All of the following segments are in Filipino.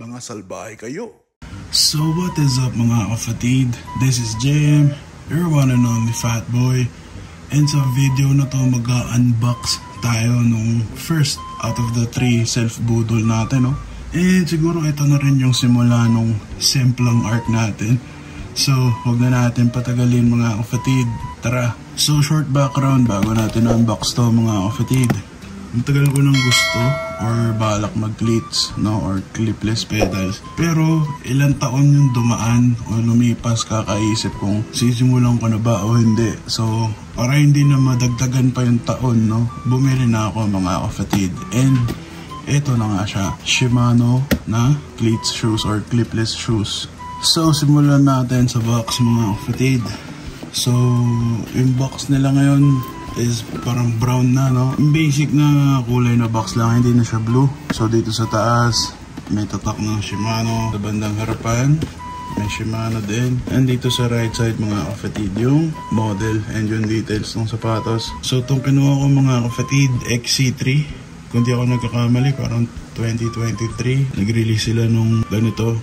Mga salbahe kayo. So what is up mga kapatid? This is JM, your one and only fat boy. And sa video na to mag-unbox tayo nung first out of the 3 self-budol natin, no? And siguro ito na rin yung simula nung simplang arc natin. So huwag na natin patagalin mga kapatid. Tara! So short background bago natin unbox to mga kapatid. Ang tagal ko nang gusto or balak mag-clips, no, or clipless pedals. Pero ilang taon yung dumaan o lumipas kakaisip kung sisimulan ko na ba o hindi. So para hindi na madagdagan pa yung taon, no, bumili na ako mga kapatid. And ito na nga siya, Shimano na cleats shoes or clipless shoes. So simulan natin sa box mga kapatid. So yung box nila ngayon is parang brown na, no? Basic na kulay na box lang, hindi na siya blue. So dito sa taas may tatak ng Shimano. Sa bandang harapan may Shimano din. And dito sa right side mga kapatid yung model and yung details ng sapatos. So itong kinuha ko mga kapatid, XC3, kung di ako nagkakamali parang 2023 nag-release sila nung ganito.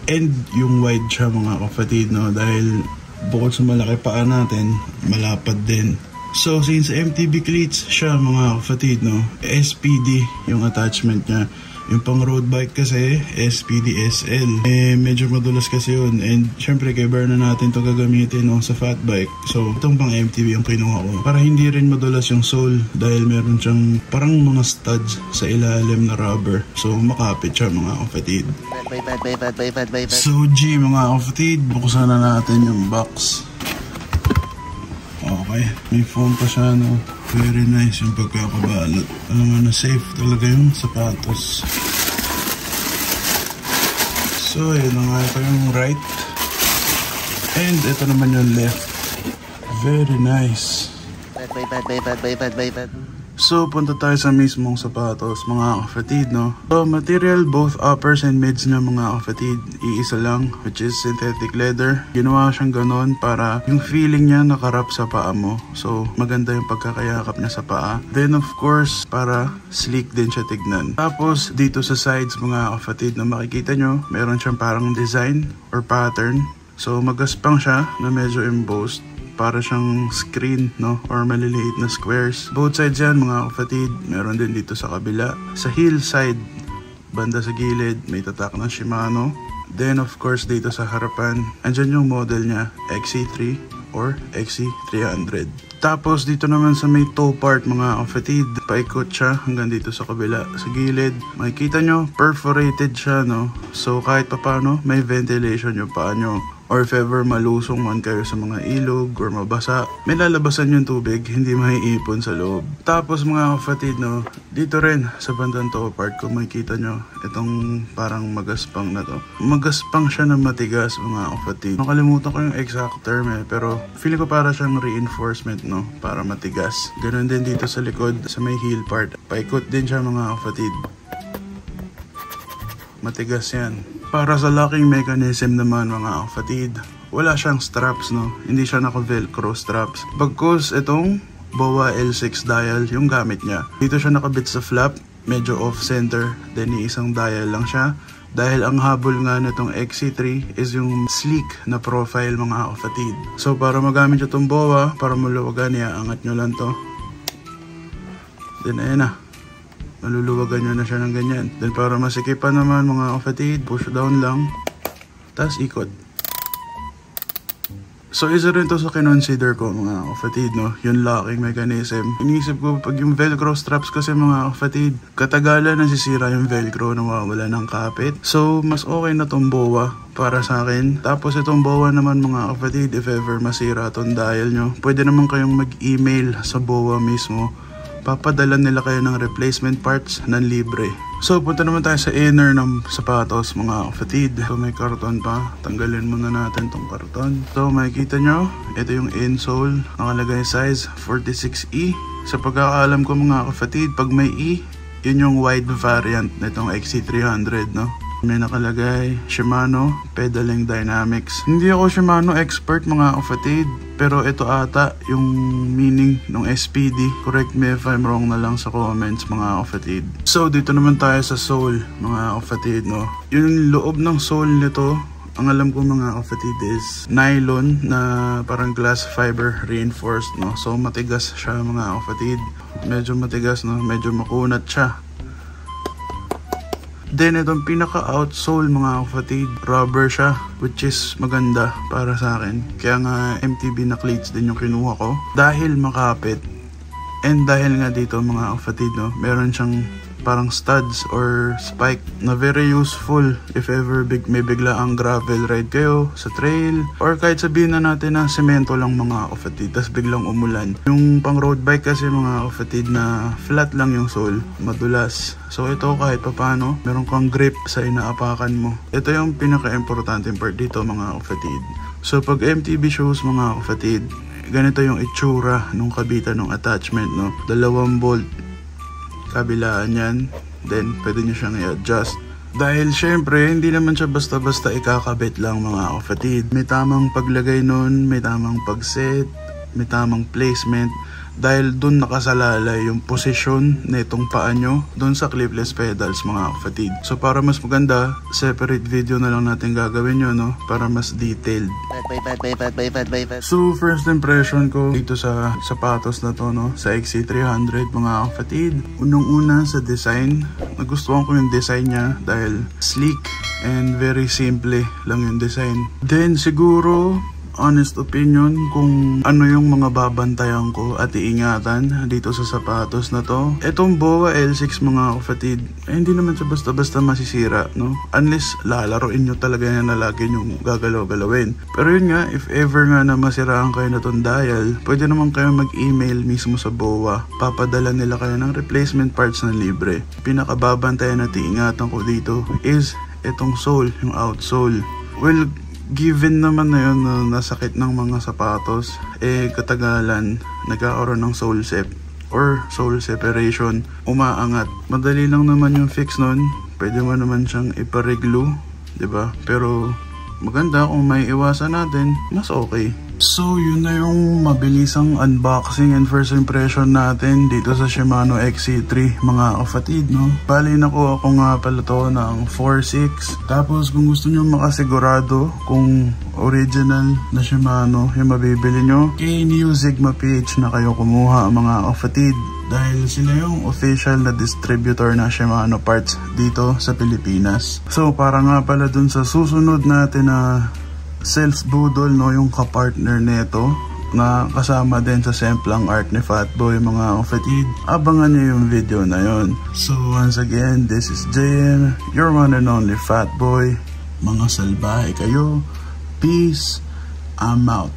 And yung wide siya mga kapatid, no? Dahil bukod sa malaki paa natin, malapad din. So since MTB cleats siya mga kapatid, no, SPD yung attachment niya. Yung pang road bike kasi SPD SL, medyo madulas kasi yun. And syempre kay Berna natin to gagamitin, no, sa fat bike. So itong pang MTB yung kinuha ko para hindi rin madulas yung sole, dahil meron siyang parang mga studs sa ilalim na rubber. So makapit siya mga kapatid. So G mga kapatid, buksan na natin yung box. Okay, may foam pa siya, no? Very nice yung pagkakabalot. Alam mo na safe talaga yung sapatos. So yun na nga, ito yung right. And ito naman yung left. Very nice. So punta tayo sa mismong sapatos mga kapatid, no? So material both uppers and mids na mga kapatid, iisa lang, which is synthetic leather. Ginawa siyang ganon para yung feeling niya nakarap sa paa mo. So maganda yung pagkakayakap niya sa paa. Then of course para sleek din siya tignan. Tapos dito sa sides mga kapatid na makikita nyo, meron siyang parang design or pattern. So magaspang siya na medyo embossed, para siyang screen, no, or maliliit na squares. Both sides yan mga kapatid. Meron din dito sa kabila. Sa heel side, banda sa gilid, may tatak ng Shimano. Then of course dito sa harapan, andyan yung model niya, XC3 or XC300. Tapos dito naman sa may toe part mga kapatid, paikot siya hanggang dito sa kabila. Sa gilid, makikita nyo, perforated siya, no. So kahit papano, may ventilation yung paa nyo. Or if ever malusong man kayo sa mga ilog or mabasa, may lalabasan yung tubig, hindi maiipon sa loob. Tapos mga kapatid, no, dito rin sa bandang toe part, kung makikita nyo, itong parang magaspang na to. Magaspang siya na matigas mga kapatid. Nakalimutan ko yung exact term pero feeling ko para siyang reinforcement, no, para matigas. Ganun din dito sa likod, sa may heel part. Paikot din siya mga kapatid. Matigas yan. Para sa locking mechanism naman mga kapatid, wala siyang straps, no? Hindi siya naka-velcro straps. Bagkus itong BOA L6 dial yung gamit niya. Dito siya nakabit sa flap, medyo off-center, then isang dial lang siya. Dahil ang habol nga nitong XC3 is yung sleek na profile mga kapatid. So para magamit nyo itong BOA, para maluwagan niya, angat nyo lang to. Then ayan na. Maluluwagan nyo na siya ng ganyan. Then para masikipan naman mga kapatid, push down lang, tas ikot. So isa rin to sa kinonsider ko mga kapatid, no, yung locking mechanism. Inisip ko pag yung velcro straps kasi mga kapatid, katagalan nasisira yung velcro, nawawala ng kapit. So mas okay na tong BOA para sa akin. Tapos itong BOA naman mga kapatid, if ever masira tong dial nyo, pwede naman kayong mag-email sa BOA mismo. Papadala nila kayo ng replacement parts ng libre. So punta naman tayo sa inner ng sapatos mga kapatid. So may karton pa. Tanggalin muna natin tong karton. So makikita nyo, ito yung insole. Nakalagay size 46E. Sa pagkakaalam ko mga kapatid, pag may E, yun yung wide variant nitong XC300, no? May nakalagay, Shimano Pedaling Dynamics. Hindi ako Shimano expert mga kapatid, pero ito ata yung meaning ng SPD. Correct me if I'm wrong na lang sa comments mga kapatid. So dito naman tayo sa sole mga kapatid, no. Yung loob ng sole nito, ang alam ko mga kapatid is nylon na parang glass fiber reinforced, no. So matigas siya mga kapatid. Medyo matigas, no. Medyo makunat siya. Then itong pinaka-outsole mga kapatid, rubber siya, which is maganda para sa akin. Kaya nga MTB na cleats din yung kinuha ko. Dahil makapit, and dahil nga dito mga kapatid, no, meron siyang parang studs or spike na very useful if ever may bigla ang gravel ride kayo sa trail, or kahit sabihin na natin na semento lang mga kapatid tas biglang umulan. Yung pang road bike kasi mga kapatid na flat lang yung sole, madulas. So ito kahit papano meron kang grip sa inaapakan mo. Ito yung pinaka-importanting part dito mga kapatid. So pag MTB shoes mga kapatid, ganito yung itsura nung kabitan ng attachment, no. 2 bolt kabilaan yan, then pwede nyo siyang i-adjust. Dahil syempre hindi naman siya basta-basta ikakabit lang mga kapatid. May tamang paglagay nun, may tamang pagset, may tamang placement. Dahil dun nakasalalay yung posisyon na itong paa nyo dun sa clipless pedals mga kapatid. So para mas maganda, separate video na lang natin gagawin yun, no? Para mas detailed. So first impression ko dito sa sapatos na to, no? Sa XC300 mga kapatid. Unang-una sa design, nagustuhan ko yung design niya dahil sleek and very simple lang yung design. Then siguro, honest opinion kung ano yung mga babantayan ko at iingatan dito sa sapatos na to. Itong BOA L6 mga kapatid, hindi naman siya basta-basta masisira, no? Unless lalaroin nyo talaga yan na lagi nyo gagalaw-galawin. Pero yun nga, if ever nga na masiraan kayo na tong dial, pwede naman kayo mag-email mismo sa BOA. Papadala nila kayo ng replacement parts na libre. Pinakababantayan at iingatan ko dito is itong sole, yung outsole. Well, given naman na yun na nasakit ng mga sapatos, katagalan nagkakaroon ng sole sep or sole separation, umaangat. Madali lang naman yung fix nun, pwede mo naman siyang ipareglo, diba? Pero maganda kung may iwasan natin, mas okay. So yun na yung mabilisang unboxing and first impression natin dito sa Shimano XC3 mga kapatid, no? Bali nakuha ko nga pala to ng 4.6. Tapos kung gusto nyo makasigurado kung original na Shimano yung mabibili nyo, kay New Sigma PH na kayo kumuha mga kapatid. Dahil sila yung official na distributor na Shimano parts dito sa Pilipinas. So para nga pala dun sa susunod natin na self-budol, no, yung kapartner neto na kasama din sa Semplang Art ni Fatboy mga kapatid, abangan nyo yung video na yon. So once again, this is JM, your one and only Fatboy. Mga salbahe kayo, peace, I'm out.